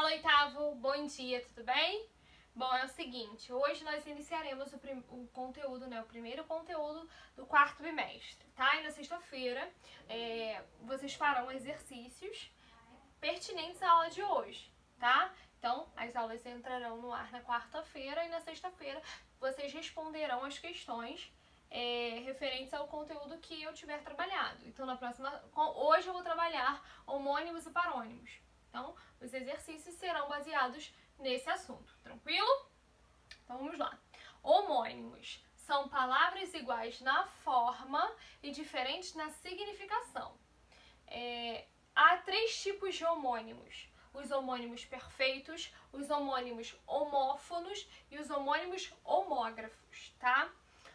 Fala, oitavo, bom dia, tudo bem? Bom, é o seguinte, hoje nós iniciaremos o conteúdo, né, o primeiro conteúdo do quarto bimestre, tá? E na sexta-feira vocês farão exercícios pertinentes à aula de hoje, tá? Então, as aulas entrarão no ar na quarta-feira e na sexta-feira vocês responderão as questões referentes ao conteúdo que eu tiver trabalhado. Então, hoje eu vou trabalhar homônimos e parônimos. Então, os exercícios serão baseados nesse assunto, tranquilo? Então, vamos lá. Homônimos são palavras iguais na forma e diferentes na significação. Há três tipos de homônimos: os homônimos perfeitos, os homônimos homófonos e os homônimos homógrafos, tá?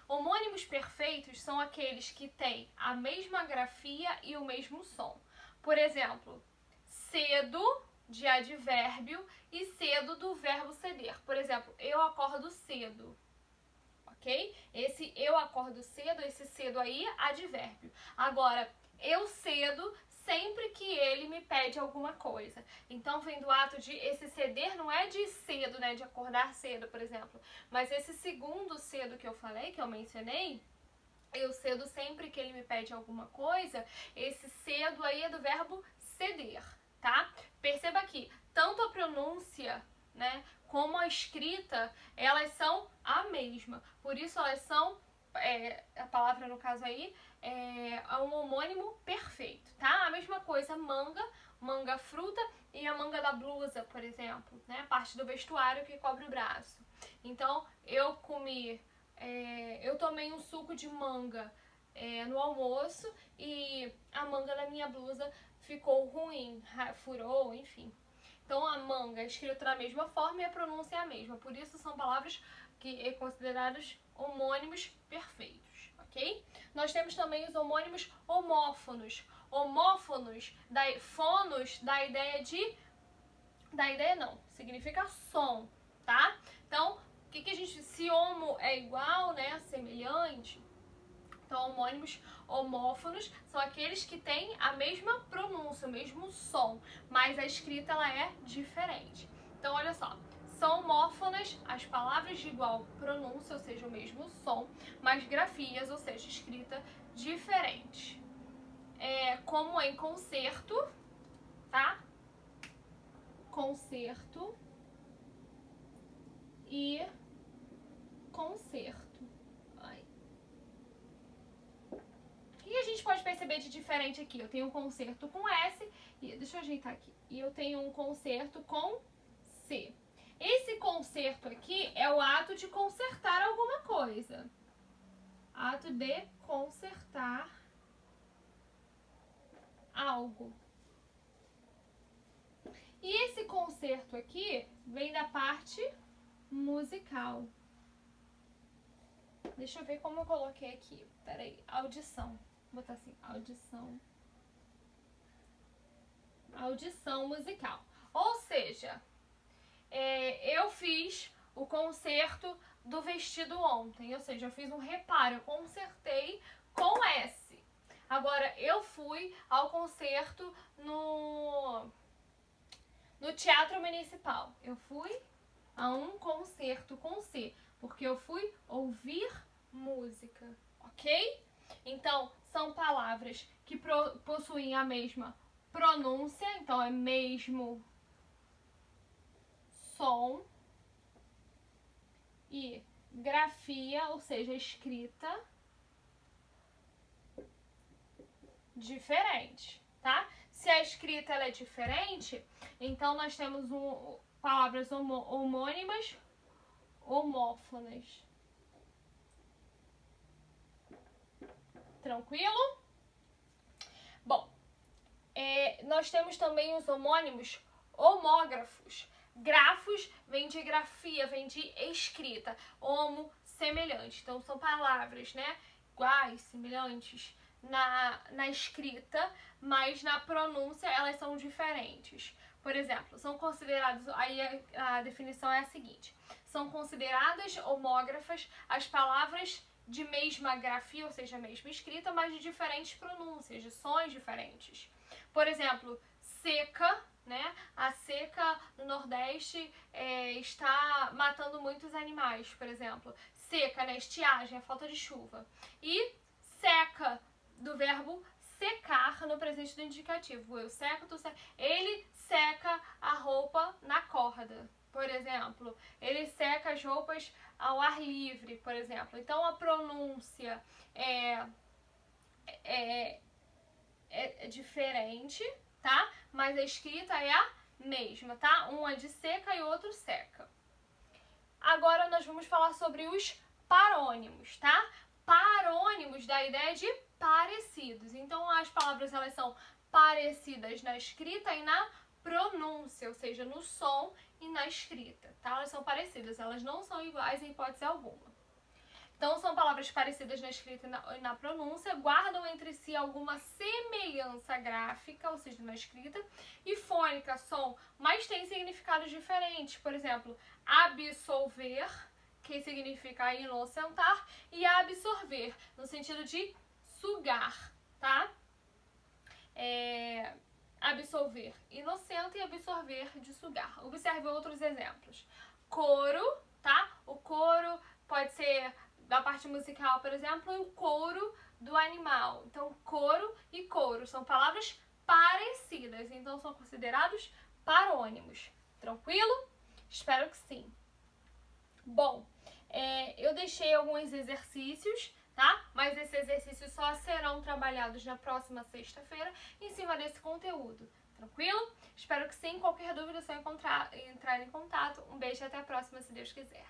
Homônimos perfeitos são aqueles que têm a mesma grafia e o mesmo som. Por exemplo, cedo de advérbio e cedo do verbo ceder. Por exemplo, eu acordo cedo, ok? Esse eu acordo cedo, esse cedo aí, advérbio. Agora, eu cedo sempre que ele me pede alguma coisa. Então, vem do ato de esse ceder não é de cedo, né, de acordar cedo, por exemplo. Mas esse segundo cedo que eu falei, que eu mencionei, eu cedo sempre que ele me pede alguma coisa, esse cedo aí é do verbo ceder, tá? Perceba aqui, tanto a pronúncia, né, como a escrita, elas são a mesma. Por isso elas são, a palavra no caso aí, é um homônimo perfeito, tá? A mesma coisa, manga fruta e a manga da blusa, por exemplo, né? A parte do vestuário que cobre o braço. Então, eu tomei um suco de manga no almoço e a manga da minha blusa ficou ruim, furou, enfim. Então, a manga é escrita da mesma forma e a pronúncia é a mesma. Por isso, são palavras que são considerados homônimos perfeitos, ok? Nós temos também os homônimos homófonos. Homófonos, fonos, da ideia de... significa som, tá? Então, o que a gente... Se homo é igual, né, semelhante... Então, homônimos homófonos são aqueles que têm a mesma pronúncia, o mesmo som, mas a escrita ela é diferente. Então, olha só, são homófonas as palavras de igual pronúncia, ou seja, o mesmo som, mas grafias, ou seja, escrita diferente. Como em concerto, tá? Concerto e concerto. O que a gente pode perceber de diferente aqui? Eu tenho um concerto com S, e deixa eu ajeitar aqui, e eu tenho um concerto com C. Esse concerto aqui é o ato de consertar alguma coisa. Ato de consertar algo. E esse concerto aqui vem da parte musical. Deixa eu ver como eu coloquei aqui. Peraí, audição. Vou botar assim, audição. Audição musical. Ou seja, eu fiz o conserto do vestido ontem. Ou seja, eu fiz um reparo, eu consertei com S. Agora, eu fui ao concerto no Teatro Municipal. Eu fui a um concerto com C, porque eu fui ouvir música, ok? Então, são palavras que possuem a mesma pronúncia, então é mesmo som, e grafia, ou seja, escrita diferente, tá? Se a escrita ela é diferente, então nós temos palavras homônimas, homófonas. Tranquilo? Bom, nós temos também os homônimos homógrafos. Grafos vem de grafia, vem de escrita. Homo, semelhante. Então, são palavras, né, iguais, semelhantes na escrita, mas na pronúncia elas são diferentes. Por exemplo, são considerados, aí a definição é a seguinte: são consideradas homógrafas as palavras de mesma grafia, ou seja, mesma escrita, mas de diferentes pronúncias, de sons diferentes. Por exemplo, seca né? A seca no Nordeste está matando muitos animais, por exemplo. Seca, né? Estiagem, a falta de chuva. E seca, do verbo secar no presente do indicativo. Eu seco, tu seca. Ele seca a roupa na corda, por exemplo. Ele seca as roupas ao ar livre, por exemplo. Então a pronúncia é diferente, tá? Mas a escrita é a mesma, tá? Um é de seca e o outro seca. Agora nós vamos falar sobre os parônimos, tá? Parônimos dá a ideia de parecidos. Então as palavras elas são parecidas na escrita e na pronúncia, ou seja, no som e na escrita, tá? Elas são parecidas, elas não são iguais em hipótese alguma. Então são palavras parecidas na escrita e na pronúncia, guardam entre si alguma semelhança gráfica, ou seja, na escrita, e fônica, som, mas têm significados diferentes. Por exemplo, absolver, que significa inocentar, e absorver, no sentido de sugar, tá? Absolver, inocente, e absorver, de sugar. Observe outros exemplos. Coro, tá? O coro pode ser da parte musical, por exemplo, e o couro do animal. Então, coro e couro são palavras parecidas, então são considerados parônimos. Tranquilo? Espero que sim. Bom, eu deixei alguns exercícios, tá? Mas esses exercícios só serão trabalhados na próxima sexta-feira em cima desse conteúdo. Tranquilo? Espero que sim. Qualquer dúvida é só entrar em contato. Um beijo e até a próxima, se Deus quiser.